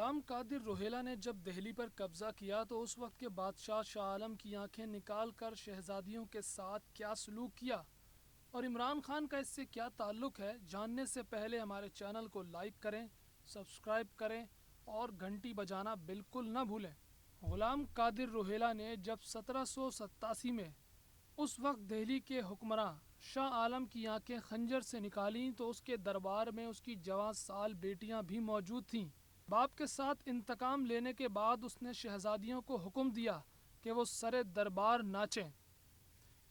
غلام قادر روہیلا نے جب دہلی پر قبضہ کیا تو اس وقت کے بادشاہ شاہ عالم کی آنکھیں نکال کر شہزادیوں کے ساتھ کیا سلوک کیا اور عمران خان کا اس سے کیا تعلق ہے، جاننے سے پہلے ہمارے چینل کو لائک کریں، سبسکرائب کریں اور گھنٹی بجانا بالکل نہ بھولیں۔ غلام قادر روہیلا نے جب 1787 میں اس وقت دہلی کے حکمراں شاہ عالم کی آنکھیں خنجر سے نکالیں تو اس کے دربار میں اس کی جوان سال بیٹیاں بھی موجود تھیں۔ باپ کے ساتھ انتقام لینے کے بعد اس نے شہزادیوں کو حکم دیا کہ وہ سر دربار ناچیں۔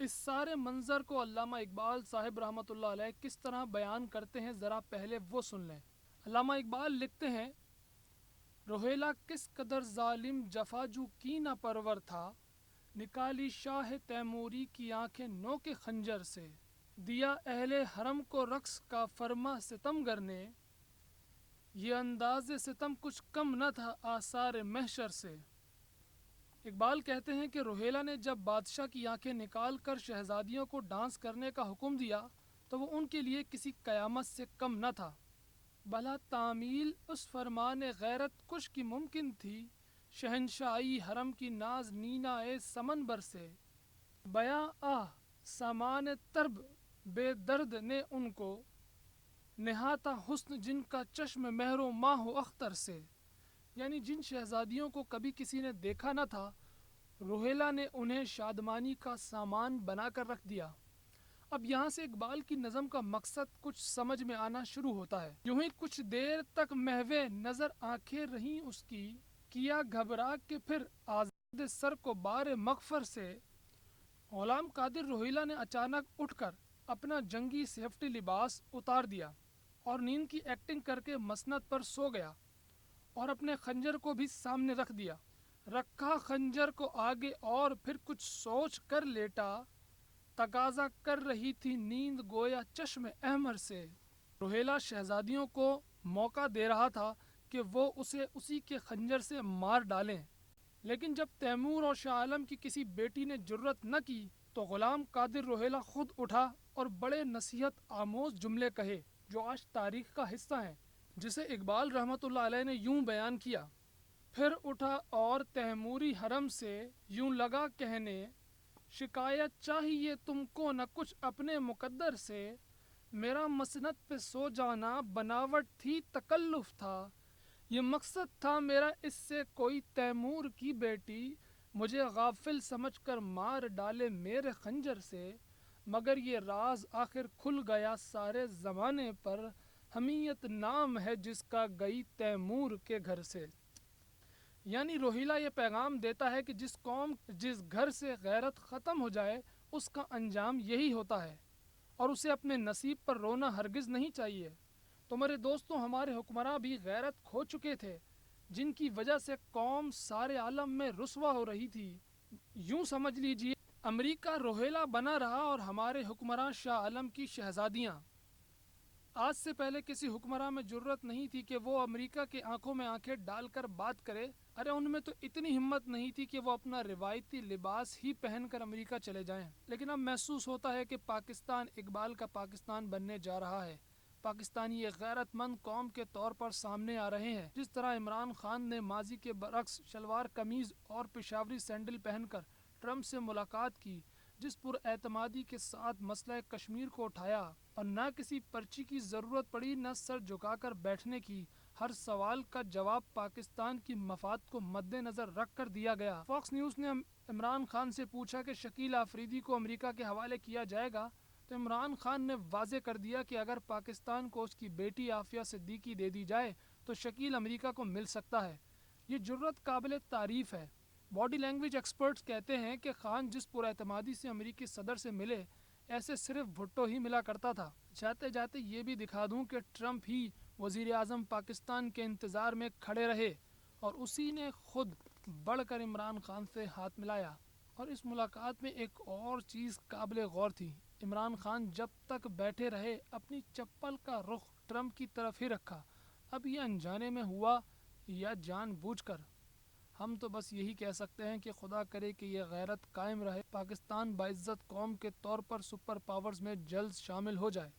اس سارے منظر کو علامہ اقبال صاحب رحمۃ اللہ علیہ کس طرح بیان کرتے ہیں، ذرا پہلے وہ سن لیں۔ علامہ اقبال لکھتے ہیں، روہیلا کس قدر ظالم جفاجو کی نہ پرور تھا، نکالی شاہ تیموری کی آنکھیں نو کے خنجر سے، دیا اہل حرم کو رقص کا فرما ستمگر نے، یہ انداز ستم کچھ کم نہ تھا آثار محشر سے۔ اقبال کہتے ہیں کہ روہیلا نے جب بادشاہ کی آنکھیں نکال کر شہزادیوں کو ڈانس کرنے کا حکم دیا تو وہ ان کے لیے کسی قیامت سے کم نہ تھا۔ بھلا تعمیل اس فرمان غیرت کش کی ممکن تھی، شہنشاہی حرم کی ناز نینا سمنبر سے، بیاں آہ سامان طرب بے درد نے ان کو، نہاتا حسن جن کا چشم مہر و ماہ و اختر سے۔ یعنی جن شہزادیوں کو کبھی کسی نے دیکھا نہ تھا، روہیلا نے انہیں شادمانی کا سامان بنا کر رکھ دیا۔ اب یہاں سے اقبال کی نظم کا مقصد کچھ سمجھ میں آنا شروع ہوتا ہے۔ یوں ہی کچھ دیر تک محو نظر آنکھیں رہیں اس کی، کیا گھبرا کے پھر آزاد سر کو بار مغفر سے۔ غلام قادر روہیلا نے اچانک اٹھ کر اپنا جنگی سیفٹی لباس اتار دیا اور نیند کی ایکٹنگ کر کے مسند پر سو گیا اور اپنے خنجر کو بھی سامنے رکھ دیا۔ رکھا خنجر کو آگے اور پھر کچھ سوچ کر لیٹا، تقاضا کر رہی تھی نیند گویا چشم احمر سے۔ روہیلا شہزادیوں کو موقع دے رہا تھا کہ وہ اسے اسی کے خنجر سے مار ڈالیں، لیکن جب تیمور اور شاہ عالم کی کسی بیٹی نے جرأت نہ کی تو غلام قادر روہیلا خود اٹھا اور بڑے نصیحت آموز جملے کہے جو آج تاریخ کا حصہ ہیں، جسے اقبال رحمۃ اللہ علیہ نے یوں بیان کیا۔ پھر اٹھا اور تیموری حرم سے یوں لگا کہنے، شکایت چاہیے تم کو نہ کچھ اپنے مقدر سے، میرا مسند پہ سو جانا بناوٹ تھی تکلف تھا، یہ مقصد تھا میرا اس سے کوئی تیمور کی بیٹی مجھے غافل سمجھ کر مار ڈالے میرے خنجر سے، مگر یہ راز آخر کھل گیا سارے زمانے پر، حمیت نام ہے جس کا گئی تیمور کے گھر سے۔ یعنی روہیلا یہ پیغام دیتا ہے کہ جس قوم جس گھر سے غیرت ختم ہو جائے اس کا انجام یہی ہوتا ہے، اور اسے اپنے نصیب پر رونا ہرگز نہیں چاہیے۔ تو میرے دوستوں، ہمارے حکمراں بھی غیرت کھو چکے تھے، جن کی وجہ سے قوم سارے عالم میں رسوا ہو رہی تھی۔ یوں سمجھ لیجئے امریکہ روہیلا بنا رہا اور ہمارے حکمراں شاہ عالم کی شہزادیاں۔ آج سے پہلے کسی حکمراں میں جرأت نہیں تھی کہ وہ امریکہ کے آنکھوں میں آنکھیں ڈال کر بات کرے، ارے ان میں تو اتنی ہمت نہیں تھی کہ وہ اپنا روایتی لباس ہی پہن کر امریکہ چلے جائیں۔ لیکن اب محسوس ہوتا ہے کہ پاکستان اقبال کا پاکستان بننے جا رہا ہے۔ پاکستانی ایک غیرت مند قوم کے طور پر سامنے آ رہے ہیں۔ جس طرح عمران خان نے ماضی کے برعکس شلوار قمیض اور پشاوری سینڈل پہن کر ٹرمپ سے ملاقات کی، جس پر اعتمادی کے ساتھ مسئلہ کشمیر کو اٹھایا اور نہ کسی پرچی کی ضرورت پڑی نہ سر جھکا کر بیٹھنے کی، ہر سوال کا جواب پاکستان کی مفاد کو مد نظر رکھ کر دیا گیا۔ فاکس نیوز نے عمران خان سے پوچھا کہ شکیل آفریدی کو امریکہ کے حوالے کیا جائے گا، تو عمران خان نے واضح کر دیا کہ اگر پاکستان کو اس کی بیٹی عافیہ صدیقی دے دی جائے تو شکیل امریکہ کو مل سکتا ہے۔ یہ جرأت قابل تعریف ہے۔ باڈی لینگویج ایکسپرٹس کہتے ہیں کہ خان جس پر اعتمادی سے امریکی صدر سے ملے، ایسے صرف بھٹو ہی ملا کرتا تھا۔ جاتے جاتے یہ بھی دکھا دوں کہ ٹرمپ ہی وزیر اعظم پاکستان کے انتظار میں کھڑے رہے اور اسی نے خود بڑھ کر عمران خان سے ہاتھ ملایا۔ اور اس ملاقات میں ایک اور چیز قابل غور تھی، عمران خان جب تک بیٹھے رہے اپنی چپل کا رخ ٹرمپ کی طرف ہی رکھا۔ اب یہ انجانے میں ہوا یا جان بوجھ کر، ہم تو بس یہی کہہ سکتے ہیں کہ خدا کرے کہ یہ غیرت قائم رہے، پاکستان باعزت قوم کے طور پر سپر پاورز میں جلد شامل ہو جائے۔